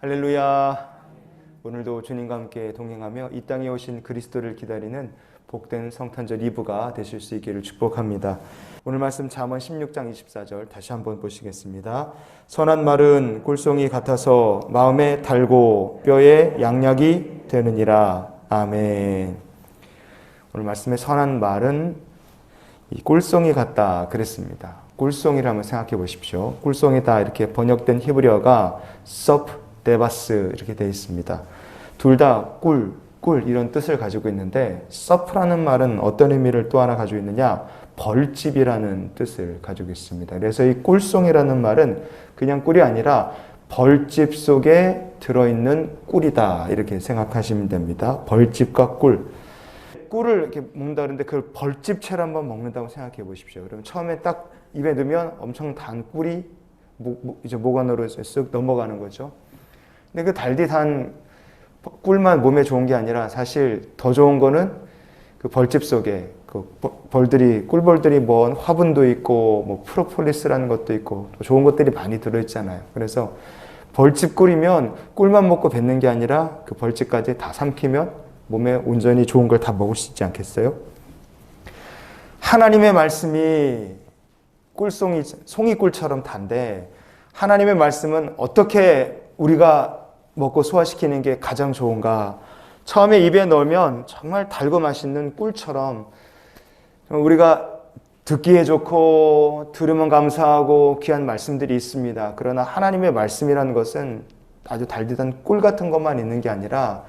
할렐루야. 오늘도 주님과 함께 동행하며 이 땅에 오신 그리스도를 기다리는 복된 성탄절 2부가 되실 수 있기를 축복합니다. 오늘 말씀 잠언 16장 24절 다시 한번 보시겠습니다. 선한 말은 꿀송이 같아서 마음에 달고 뼈에 양약이 되느니라. 아멘. 오늘 말씀의 선한 말은 이 꿀송이 같다 그랬습니다. 꿀송이라면 생각해 보십시오. 꿀송이다 이렇게 번역된 히브리어가 서프 데바스 이렇게 되어 있습니다. 둘 다 꿀 이런 뜻을 가지고 있는데 서프라는 말은 어떤 의미를 또 하나 가지고 있느냐? 벌집이라는 뜻을 가지고 있습니다. 그래서 이 꿀송이라는 말은 그냥 꿀이 아니라 벌집 속에 들어있는 꿀이다 이렇게 생각하시면 됩니다. 벌집과 꿀을 이렇게 먹는다 그러는데 그걸 벌집채로 한번 먹는다고 생각해 보십시오. 그러면 처음에 딱 입에 넣으면 엄청 단 꿀이 이제 목 안으로 쓱 넘어가는 거죠. 근데 그 달디 단 꿀만 몸에 좋은 게 아니라 사실 더 좋은 거는 그 벌집 속에 그 꿀벌들이 뭐 화분도 있고 뭐 프로폴리스라는 것도 있고 좋은 것들이 많이 들어있잖아요. 그래서 벌집 꿀이면 꿀만 먹고 뱉는 게 아니라 그 벌집까지 다 삼키면 몸에 온전히 좋은 걸 다 먹을 수 있지 않겠어요? 하나님의 말씀이 송이꿀처럼 단데 하나님의 말씀은 어떻게 우리가 먹고 소화시키는 게 가장 좋은가? 처음에 입에 넣으면 정말 달고 맛있는 꿀처럼 우리가 듣기에 좋고 들으면 감사하고 귀한 말씀들이 있습니다. 그러나 하나님의 말씀이라는 것은 아주 달디단 꿀 같은 것만 있는 게 아니라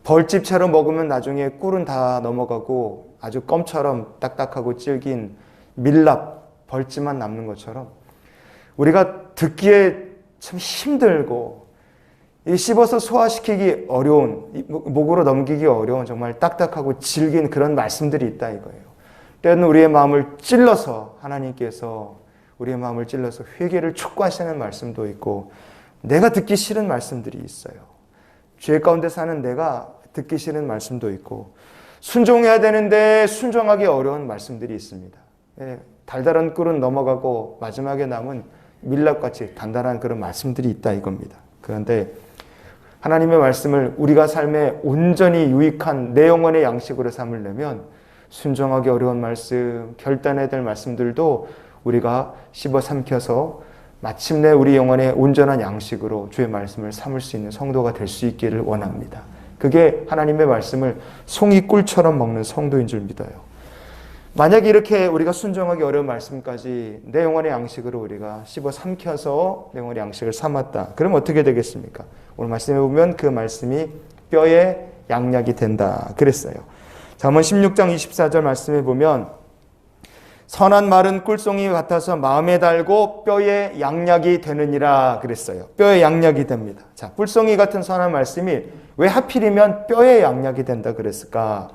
벌집채로 먹으면 나중에 꿀은 다 넘어가고 아주 껌처럼 딱딱하고 질긴 밀랍, 벌집만 남는 것처럼 우리가 듣기에 참 힘들고 씹어서 소화시키기 어려운, 목으로 넘기기 어려운 정말 딱딱하고 질긴 그런 말씀들이 있다 이거예요. 때로는 우리의 마음을 찔러서 하나님께서 우리의 마음을 찔러서 회개를 촉구하시는 말씀도 있고 내가 듣기 싫은 말씀들이 있어요. 죄 가운데 사는 내가 듣기 싫은 말씀도 있고 순종해야 되는데 순종하기 어려운 말씀들이 있습니다. 달달한 꿀은 넘어가고 마지막에 남은 밀랍같이 단단한 그런 말씀들이 있다 이겁니다. 그런데 하나님의 말씀을 우리가 삶에 온전히 유익한 내 영혼의 양식으로 삼으려면 순종하기 어려운 말씀, 결단해야 될 말씀들도 우리가 씹어 삼켜서 마침내 우리 영혼의 온전한 양식으로 주의 말씀을 삼을 수 있는 성도가 될 수 있기를 원합니다. 그게 하나님의 말씀을 송이꿀처럼 먹는 성도인 줄 믿어요. 만약에 이렇게 우리가 순종하기 어려운 말씀까지 내 영혼의 양식으로 우리가 씹어 삼켜서 내 영혼의 양식을 삼았다. 그럼 어떻게 되겠습니까? 오늘 말씀에 보면 그 말씀이 뼈에 양약이 된다 그랬어요. 잠언 16장 24절 말씀에 보면 선한 말은 꿀송이 같아서 마음에 달고 뼈에 양약이 되느니라 그랬어요. 뼈에 양약이 됩니다. 자, 꿀송이 같은 선한 말씀이 왜 하필이면 뼈에 양약이 된다 그랬을까?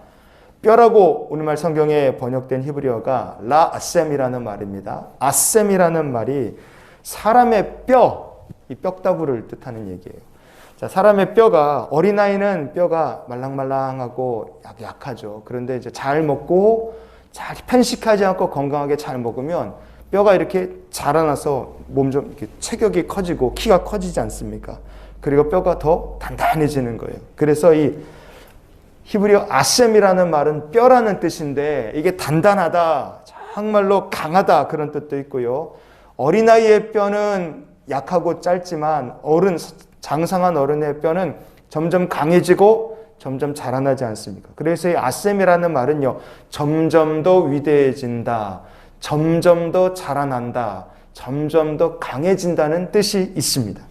뼈라고 오늘날 성경에 번역된 히브리어가 라아셈이라는 말입니다. 아셈이라는 말이 사람의 뼈, 이 뼈다구를 뜻하는 얘기예요. 자, 사람의 뼈가 어린아이는 뼈가 말랑말랑하고 약하죠. 그런데 이제 잘 먹고 잘 편식하지 않고 건강하게 잘 먹으면 뼈가 이렇게 자라나서 몸 좀 이렇게 체격이 커지고 키가 커지지 않습니까? 그리고 뼈가 더 단단해지는 거예요. 그래서 이 히브리어 아셈이라는 말은 뼈라는 뜻인데 이게 단단하다, 정말로 강하다 그런 뜻도 있고요. 어린아이의 뼈는 약하고 짧지만 장성한 어른의 뼈는 점점 강해지고 점점 자라나지 않습니까? 그래서 이 아셈이라는 말은요, 점점 더 위대해진다, 점점 더 자라난다, 점점 더 강해진다는 뜻이 있습니다.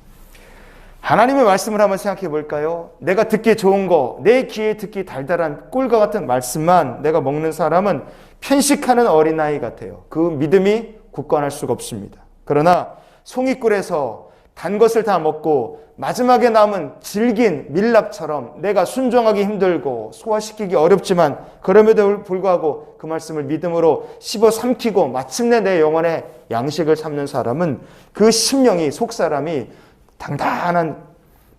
하나님의 말씀을 한번 생각해 볼까요? 내가 듣기 좋은 거, 내 귀에 듣기 달달한 꿀과 같은 말씀만 내가 먹는 사람은 편식하는 어린아이 같아요. 그 믿음이 굳건할 수가 없습니다. 그러나 송이꿀에서 단 것을 다 먹고 마지막에 남은 질긴 밀랍처럼 내가 순종하기 힘들고 소화시키기 어렵지만 그럼에도 불구하고 그 말씀을 믿음으로 씹어 삼키고 마침내 내 영혼의 양식을 삼는 사람은 그 심령이 속사람이 단단한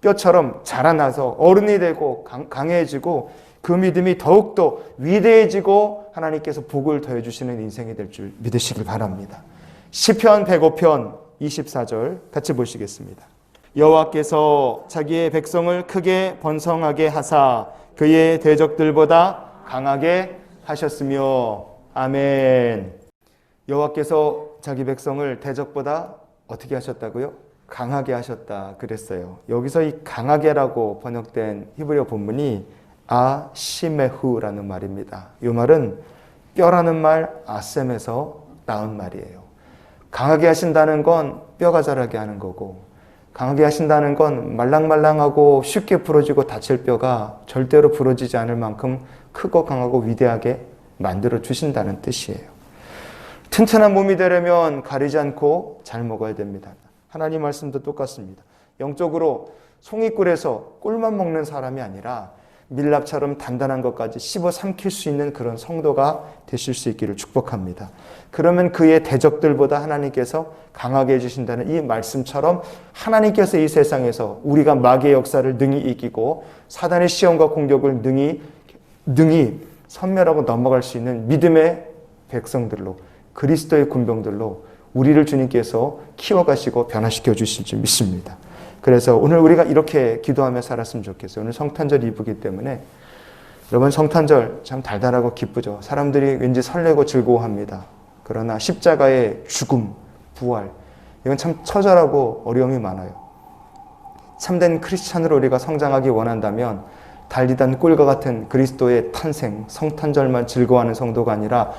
뼈처럼 자라나서 어른이 되고 강해지고 그 믿음이 더욱더 위대해지고 하나님께서 복을 더해주시는 인생이 될 줄 믿으시길 바랍니다. 시편 105편 24절 같이 보시겠습니다. 여호와께서 자기의 백성을 크게 번성하게 하사 그의 대적들보다 강하게 하셨으며. 아멘. 여호와께서 자기 백성을 대적보다 어떻게 하셨다고요? 강하게 하셨다 그랬어요. 여기서 이 강하게라고 번역된 히브리어 본문이 아시메후라는 말입니다. 이 말은 뼈라는 말 아셈에서 나온 말이에요. 강하게 하신다는 건 뼈가 자라게 하는 거고, 강하게 하신다는 건 말랑말랑하고 쉽게 부러지고 다칠 뼈가 절대로 부러지지 않을 만큼 크고 강하고 위대하게 만들어 주신다는 뜻이에요. 튼튼한 몸이 되려면 가리지 않고 잘 먹어야 됩니다. 하나님 말씀도 똑같습니다. 영적으로 송이꿀에서 꿀만 먹는 사람이 아니라 밀랍처럼 단단한 것까지 씹어 삼킬 수 있는 그런 성도가 되실 수 있기를 축복합니다. 그러면 그의 대적들보다 하나님께서 강하게 해주신다는 이 말씀처럼 하나님께서 이 세상에서 우리가 마귀의 역사를 능히 이기고 사단의 시험과 공격을 능히 선멸하고 넘어갈 수 있는 믿음의 백성들로, 그리스도의 군병들로 우리를 주님께서 키워가시고 변화시켜 주실 줄 믿습니다. 그래서 오늘 우리가 이렇게 기도하며 살았으면 좋겠어요. 오늘 성탄절 이브이기 때문에 여러분, 성탄절 참 달달하고 기쁘죠. 사람들이 왠지 설레고 즐거워합니다. 그러나 십자가의 죽음, 부활, 이건 참 처절하고 어려움이 많아요. 참된 크리스찬으로 우리가 성장하기 원한다면 달리던 꿀과 같은 그리스도의 탄생, 성탄절만 즐거워하는 성도가 아니라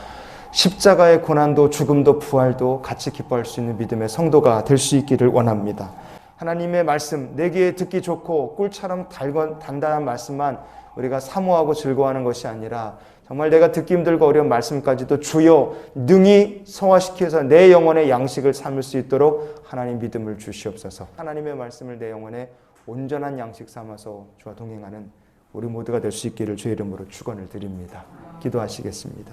십자가의 고난도 죽음도 부활도 같이 기뻐할 수 있는 믿음의 성도가 될 수 있기를 원합니다. 하나님의 말씀, 내 귀에 듣기 좋고 꿀처럼 단단한 말씀만 우리가 사모하고 즐거워하는 것이 아니라 정말 내가 듣기 힘들고 어려운 말씀까지도 주여 능히 소화시켜서 내 영혼의 양식을 삼을 수 있도록 하나님 믿음을 주시옵소서. 하나님의 말씀을 내 영혼의 온전한 양식 삼아서 주와 동행하는 우리 모두가 될 수 있기를 주의 이름으로 축원을 드립니다. 기도하시겠습니다.